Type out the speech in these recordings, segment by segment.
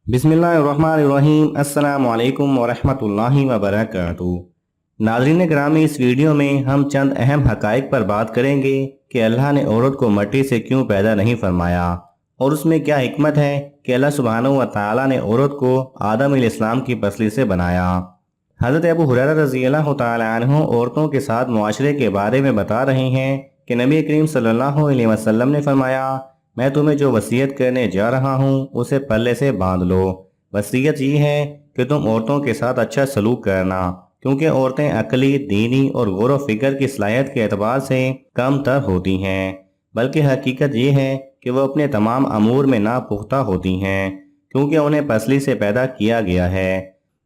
बिस्मिल्लाहिर्रहमानिर्रहीम। अस्सलामु अलैकुम वरहमतुल्लाहि वबरकातुहू। नाज़रीन ग्रामी, इस वीडियो में हम चंद अहम हक़ाइक़ पर बात करेंगे कि अल्लाह ने औरत को मिट्टी से क्यों पैदा नहीं फरमाया और उसमें क्या हिकमत है कि अल्लाह सुब्हानहू व तआला ने औरत को आदम अलैहिस्सलाम की पसली से बनाया। हज़रत अबू हुरैरा रज़ियल्लाहु तआला अन्हु औरतों के साथ मुआशरे के बारे में बता रहे हैं कि नबी करीम सल्लल्लाहु अलैहि वसल्लम ने फरमाया, मैं तुम्हें जो वसीयत करने जा रहा हूँ उसे पल्ले से बांध लो। वसीयत ये है कि तुम औरतों के साथ अच्छा सलूक करना, क्योंकि औरतें अकली, दीनी और गौर व फिक्र की सलाहियत के एतबार से कम तर होती हैं, बल्कि हकीकत ये है कि वह अपने तमाम अमूर में नापुख्ता होती हैं, क्योंकि उन्हें पसली से पैदा किया गया है।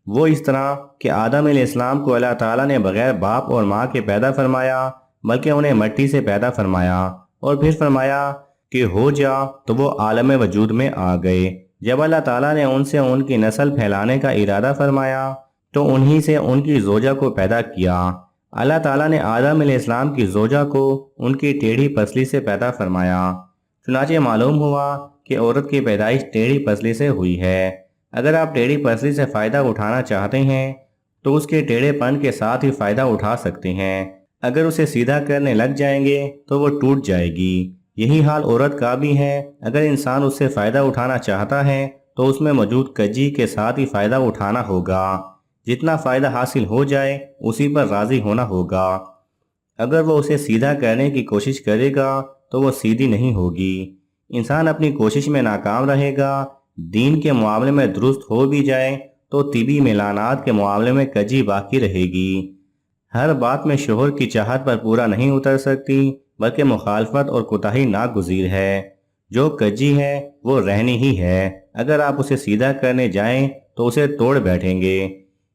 वो इस तरह कि आदम अलैहिस्सलाम को अल्लाह ताला ने बगैर बाप और माँ के पैदा फरमाया, बल्कि उन्हें मिट्टी से पैदा फरमाया और फिर फरमाया कि हो जा, तो वो आलम वजूद में आ गए। जब अल्लाह ताला ने उनसे उनकी नस्ल फैलाने का इरादा फरमाया तो उन्हीं से उनकी जोजा को पैदा किया। अल्लाह ताला ने आदम अलैहिस्सलाम की जोजा को उनकी टेढ़ी पसली से पैदा फरमाया। चुनाचे मालूम हुआ कि औरत की पैदाइश टेढ़ी पसली से हुई है। अगर आप टेढ़ी पसली से फ़ायदा उठाना चाहते हैं तो उसके टेढ़ेपन के साथ ही फ़ायदा उठा सकते हैं। अगर उसे सीधा करने लग जाएंगे तो वो टूट जाएगी। यही हाल औरत का भी है। अगर इंसान उससे फ़ायदा उठाना चाहता है तो उसमें मौजूद कजी के साथ ही फ़ायदा उठाना होगा। जितना फ़ायदा हासिल हो जाए उसी पर राज़ी होना होगा। अगर वो उसे सीधा करने की कोशिश करेगा तो वो सीधी नहीं होगी। इंसान अपनी कोशिश में नाकाम रहेगा। दीन के मामले में दुरुस्त हो भी जाए तो तिबी मिलानात के मामले में कजी बाकी रहेगी। हर बात में शोहर की चाहत पर पूरा नहीं उतर सकती, बल्कि मुखालफत और कोताही नागुज़ीर है। जो कजी है वो रहनी ही है। अगर आप उसे सीधा करने जाएं तो उसे तोड़ बैठेंगे।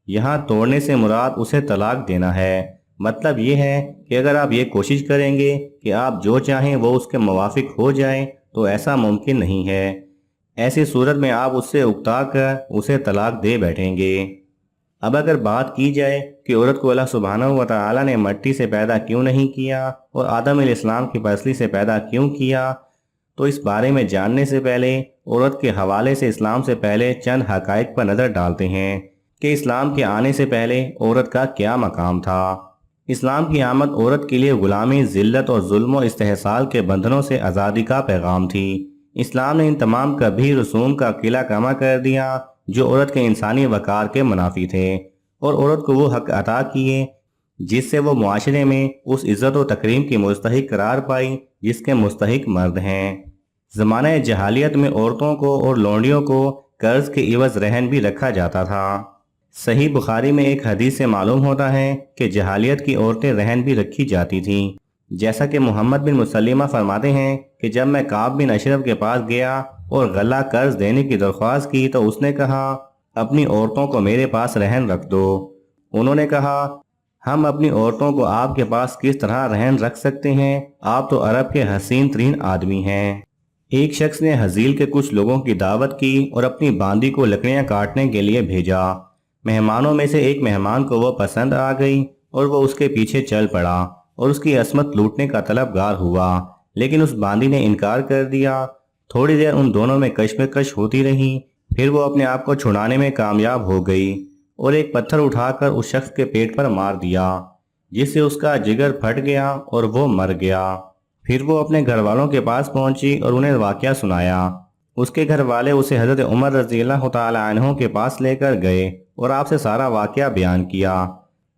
यहाँ तोड़ने से मुराद उसे तलाक देना है। मतलब ये है कि अगर आप ये कोशिश करेंगे कि आप जो चाहें वो उसके मुवाफिक हो जाए तो ऐसा मुमकिन नहीं है। ऐसी सूरत में आप उससे उकता कर उसे तलाक दे बैठेंगे। अब अगर बात की जाए कि औरत को अल्लाह सुब्हानहू व तआला ने मिट्टी से पैदा क्यों नहीं किया और आदम अलैहिस्सलाम की पसली से पैदा क्यों किया, तो इस बारे में जानने से पहले औरत के हवाले से इस्लाम से पहले चंद हक़ाइक़ पर नज़र डालते हैं कि इस्लाम के आने से पहले औरत का क्या मकाम था। इस्लाम की आमद औरत के लिए गुलामी, ज़िल्लत और जुल्म व इस्तेहसाल के बंधनों से आज़ादी का पैगाम थी। इस्लाम ने इन तमाम कभी रसूम का किला कमा कर दिया जो औरत के इंसानी वकार के मुनाफी थे, और औरत को वो हक अता किए जिससे वो मुआशरे में उस इज़्ज़त व तकरीम की मुस्तहिक करार पाई जिसके मुस्तहिक मर्द हैं। ज़माने जहालियत में औरतों को और लौंडियों को कर्ज के इवज़ रहन भी रखा जाता था। सही बुखारी में एक हदीस से मालूम होता है कि जहालियत की औरतें रहन भी रखी जाती थीं। जैसा कि मोहम्मद बिन मुसल्लिमा फरमाते हैं कि जब मैं काब बिन अशरफ के पास गया और गला कर्ज देने की दरख्वास्त की तो उसने कहा, अपनी औरतों को मेरे पास रहन रख दो। उन्होंने कहा, हम अपनी औरतों को आपके पास किस तरह रहन रख सकते हैं, आप तो अरब के हसीन तरीन आदमी हैं। एक शख्स ने हजील के कुछ लोगों की दावत की और अपनी बांदी को लकड़ियां काटने के लिए भेजा। मेहमानों में से एक मेहमान को वह पसंद आ गई और वह उसके पीछे चल पड़ा और उसकी असमत लूटने का तलबगार हुआ, लेकिन उस बांदी ने इनकार कर दिया। थोड़ी देर उन दोनों में कशमकश होती रही। फिर वो अपने आप को छुड़ाने में कामयाब हो गई और एक पत्थर उठाकर उस शख्स के पेट पर मार दिया, जिससे उसका जिगर फट गया और वो मर गया। फिर वो अपने घर वालों के पास पहुंची और उन्हें वाकया सुनाया। उसके घर वाले उसे हज़रत उमर रज़ियल्लाहु तआला अन्हु के पास लेकर गए और आपसे सारा वाकया बयान किया।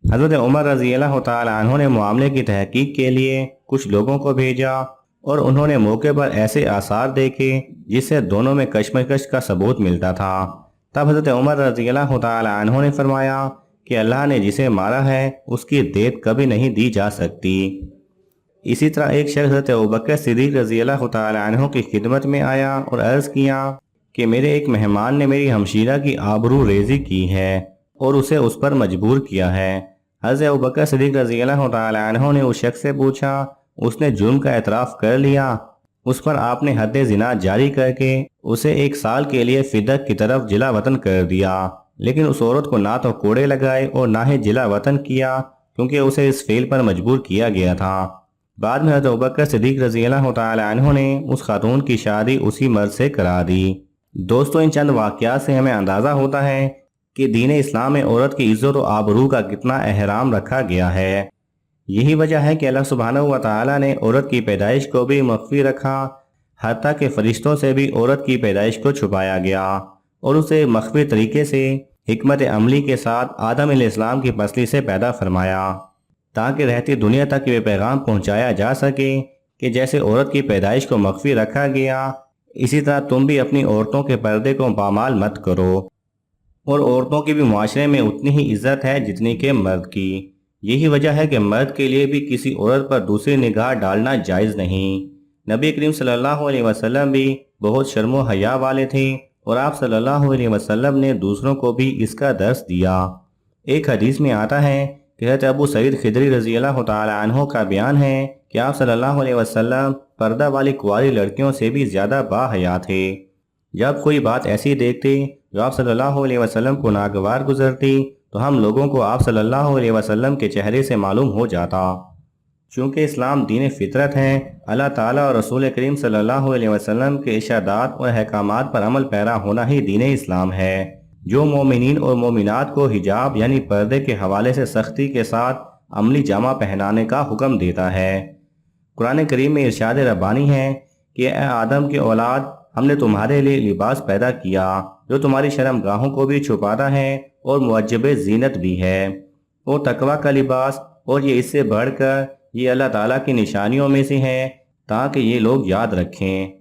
हज़रत उमर रज़ियल्लाहु तआला अन्हु ने मामले की तहकीक के लिए कुछ लोगों को भेजा और उन्होंने मौके पर ऐसे आसार देखे जिससे दोनों में कशमकश का सबूत मिलता था। तब हज़रत उमर रज़ियल्लाहु तआला अन्हु ने फरमाया कि अल्लाह ने जिसे मारा है उसकी देत कभी नहीं दी जा सकती। इसी तरह एक शख्स हज़रत अबू बकर सिद्दीक़ रज़ियल्लाहु तआला अन्हु की खिदमत में आया और अर्ज़ किया कि मेरे एक मेहमान ने मेरी हमशीरा की आबरू रेज़ी की है और उसे उस पर मजबूर किया है। हज़रत अबू बकर सिद्दीक़ रज़ियल्लाहु तआला अन्हु ने उस शख्स से पूछा, उसने जुर्म का एतराफ़ कर लिया? उस पर आपने हद ज़िना जारी करके उसे 1 साल के लिए फिदक की तरफ जिला वतन कर दिया, लेकिन उस औरत को ना तो कोड़े लगाए और ना ही जिला वतन किया, क्योंकि उसे इस फेल पर मजबूर किया गया था। बाद में हज़रत अबू बकर सिद्दीक़ रज़ियल्लाहु तआला अन्हु ने उस खातून की शादी उसी मर्द से करा दी। दोस्तों, इन चंद वाक़यात से हमें अंदाज़ा होता है कि दीन इस्लाम में औरत की इज़्ज़त और आबरू का कितना एहराम रखा गया है। यही वजह है कि अल्लाह सुब्हानहू व तआला ने औरत की पैदाइश को भी मख्फी रखा, हत्ता के फरिश्तों से भी औरत की पैदाइश को छुपाया गया और उसे मख्फी तरीके से हिकमत अमली के साथ आदम अलैहिस्सलाम की पसली से पैदा फरमाया, ताकि रहती दुनिया तक ये पैगाम पहुंचाया जा सके कि जैसे औरत की पैदाइश को मख्फी रखा गया, इसी तरह तुम भी अपनी औरतों के पर्दे को पामाल मत करो। और औरतों की भी माशरे में उतनी ही इज्जत है जितनी कि मर्द की। यही वजह है कि मर्द के लिए भी किसी औरत पर दूसरी निगाह डालना जायज़ नहीं। नबी करीम सल्लल्लाहु अलैहि वसल्लम भी बहुत शर्म व हया वाले थे और आप सल्लल्लाहु अलैहि वसल्लम ने दूसरों को भी इसका दर्स दिया। एक हदीस में आता है कि हज़रत अबू सईद खिदरी रज़ी अल्लाह तआला अन्हु का बयान है कि आप सल्लल्लाहु अलैहि वसल्लम पर्दा वाली कुंवारी लड़कियों से भी ज़्यादा बाहया थे। जब कोई बात ऐसी देखते जो आप सल्लल्लाहु अलैहि वसल्लम को नागवार गुजरती तो हम लोगों को आप सल्लल्लाहु अलैहि वसल्लम के चेहरे से मालूम हो जाता। चूँकि इस्लाम दीन फितरत है, अल्लाह ताला और रसूल करीम सल्लल्लाहु अलैहि वसल्लम के इरशादात और अहकामात पर अमल पैरा होना ही दीन इस्लाम है, जो मोमिनीन और मोमिनात को हिजाब यानी पर्दे के हवाले से सख्ती के साथ अमली जामा पहनाने का हुक्म देता है। कुरान करीम में इरशाद रब्बानी है कि ए आदम के औलाद, हमने तुम्हारे लिए लिबास पैदा किया जो तुम्हारी शर्मगाहों को भी छुपाता है और मुअज्जब जीनत भी है, और तकवा का लिबास, और ये इससे बढ़कर ये अल्लाह ताला की निशानियों में से है ताकि ये लोग याद रखें।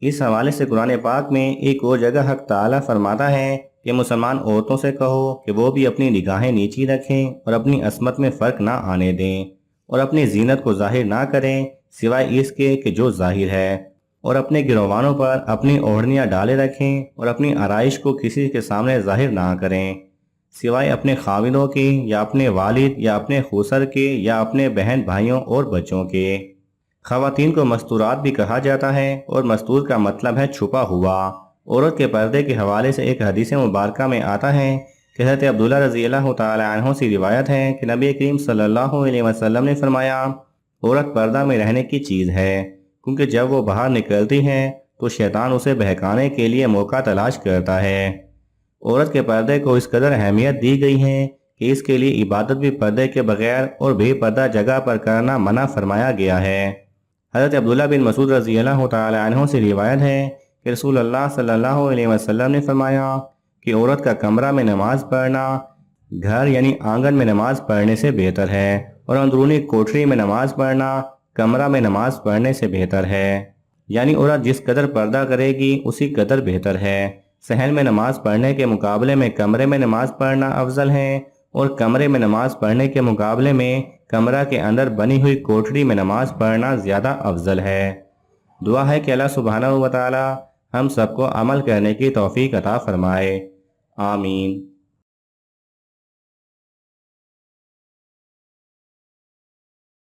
इस हवाले से कुरान पाक में एक और जगह हक ताला फरमाता है कि मुसलमान औरतों से कहो कि वो भी अपनी निगाहें नीची रखें और अपनी असमत में फ़र्क ना आने दें और अपनी जीनत को जाहिर ना करें सिवाय इसके कि जो जाहिर है, और अपने गिरवानों पर अपनी ओढ़नियाँ डाले रखें और अपनी आराइश को किसी के सामने जाहिर ना करें सिवाय अपने खाविनों के या अपने वालिद या अपने खुसर के या अपने बहन भाइयों और बच्चों के। ख़वातीन को मस्तूरात भी कहा जाता है और मस्तूर का मतलब है छुपा हुआ। औरत के पर्दे के हवाले से एक हदीस मुबारका में आता है कि हज़रत अब्दुल्लाह रज़ी अल्लाह तआला अन्हु से रिवायत है कि नबी करीम सल्लल्लाहु अलैहि वसल्लम ने फरमाया, औरत पर्दा में रहने की चीज़ है, क्योंकि जब वो बाहर निकलती है तो शैतान उसे बहकाने के लिए मौका तलाश करता है। औरत के पर्दे को इस कदर अहमियत दी गई है कि इसके लिए इबादत भी पर्दे के बगैर और बेपर्दा जगह पर करना मना फरमाया गया है। हज़रत अब्दुल्लाह बिन मसूद रज़ी अल्लाह तआला अन्हु से रिवायत है कि रसूल अल्लाह सल्लल्लाहु अलैहि वसल्लम ने फरमाया कि औरत का कमरा में नमाज पढ़ना घर यानी आंगन में नमाज पढ़ने से बेहतर है, और अंदरूनी कोठरी में नमाज पढ़ना कमरा में नमाज पढ़ने से बेहतर है। यानी औरत जिस कदर पर्दा करेगी उसी कदर बेहतर है। सहन में नमाज पढ़ने के मुकाबले में कमरे में नमाज पढ़ना अफजल है, और कमरे में नमाज पढ़ने के मुकाबले में कमरा के अंदर बनी हुई कोठरी में नमाज पढ़ना ज़्यादा अफजल है। दुआ है कि अल्लाह सुब्हानहू व तआला हम सबको अमल करने की तौफीक अता फरमाए। आमीन।